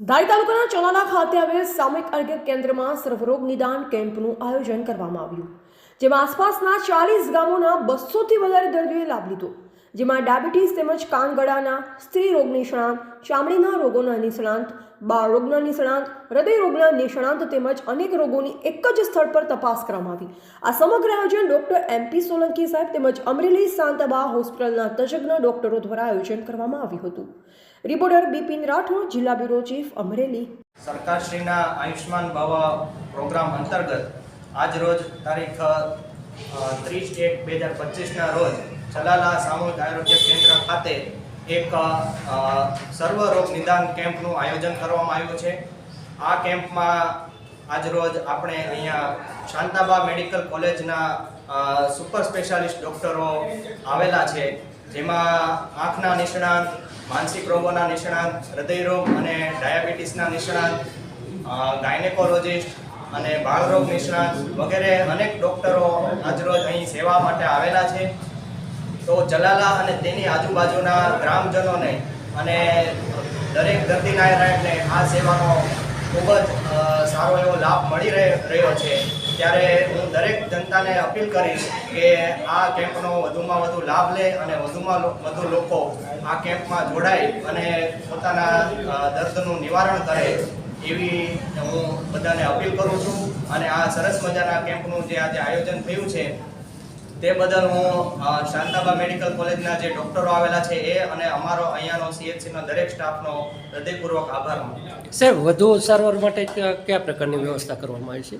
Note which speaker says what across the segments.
Speaker 1: ધારી તાલુકાના ચોલાલા ખાતે આવેલ સામૂહિક આરોગ્ય કેન્દ્રમાં સર્વરોગ નિદાન કેમ્પનું આયોજન કરવામાં આવ્યું, જેમાં આસપાસના 40 ગામોના 200થી વધારે દર્દીઓએ લાભ લીધો, જેમાં ડાયાબિટીસ તેમજ કાન ગળાના, સ્ત્રી રોગ નિષ્ણાંત, ચામડીના રોગોના નિષ્ણાંત, બાળ રોગના નિષ્ણાંત, હૃદય રોગના નિષ્ણાંત તેમજ અનેક રોગોની એક જ સ્થળ પર તપાસ કરવામાં આવી। આ સમગ્ર આયોજન ડોક્ટર MP સોલંકી સાહેબ તેમજ અમરેલી શાંતાબા હોસ્પિટલના તજજ્ઞ ડોક્ટરો દ્વારા આયોજન કરવામાં આવ્યું હતું। રિપોર્ટર બિપિન રાઠોડ, જિલ્લા બ્યુરો ચીફ, અમરેલી।
Speaker 2: સરકારશ્રીના આયુષ્માન ભવ પ્રોગ્રામ અંતર્ગત આજ રોજ તારીખ 30/1/2025ના રોજ ચલાલા સામૂહિક આરોગ્ય કેન્દ્ર ખાતે એક સર્વરોગ નિદાન કેમ્પનું આયોજન કરવામાં આવ્યું છે। આ કેમ્પમાં આજ રોજ આપણે અહીંયા શાંતાબા મેડિકલ કોલેજના સુપર સ્પેશિયાલિસ્ટ ડૉક્ટરો આવેલા છે, જેમાં આંખના નિષ્ણાંત, માનસિક રોગોના નિષ્ણાંત, હૃદયરોગ અને ડાયાબિટીસના નિષ્ણાંત, ગાયનેકોલોજિસ્ટ અને બાળરોગ નિષ્ણાંત વગેરે અનેક ડૉક્ટરો આજરોજ અહીં સેવા માટે આવેલા છે। તો ચલાલા અને તેની આજુબાજુના ગ્રામજનોને અને દરેક દર્દીનાયકને આ સેવાનો ખૂબ જ સારો એવો લાભ મળી રહ્યો છે। ત્યારે હું દરેક જનતાને અપીલ કરીશ કે આ કેમ્પનો વધુમાં વધુ લાભ લે અને વધુમાં વધુ લોકો આ કેમ્પમાં જોડાય અને પોતાના દર્દનું નિવારણ કરે એવી હું બધાને અપીલ કરું છું। અને આ સરસ મજાના કેમ્પનું જે આજે આયોજન થયું છે તે બદલ હું શાંતાબા મેડિકલ કોલેજના જે ડૉક્ટરો આવેલા છે એ અને અમારો અહીંયાનો CHCનો દરેક સ્ટાફનો હૃદયપૂર્વક આભાર માનું છું।
Speaker 3: સાહેબ, વધુ સારવાર માટે કયા પ્રકારની વ્યવસ્થા કરવામાં આવી છે?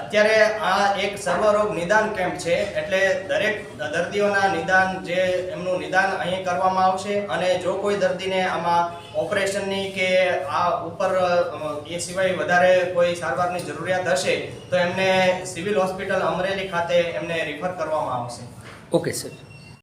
Speaker 2: અત્યારે આ એક સર્વરોગ નિદાન કેમ્પ છે, એટલે દરેક દર્દીઓના નિદાન જે એમનું નિદાન અહીં કરવામાં આવશે અને જો કોઈ દર્દીને આમાં ઓપરેશનની કે આ ઉપર એ સિવાય વધારે કોઈ સારવારની જરૂરિયાત હશે તો એમને સિવિલ હોસ્પિટલ અમરેલી ખાતે એમને રિફર કરવામાં આવશે।
Speaker 3: Okay sir.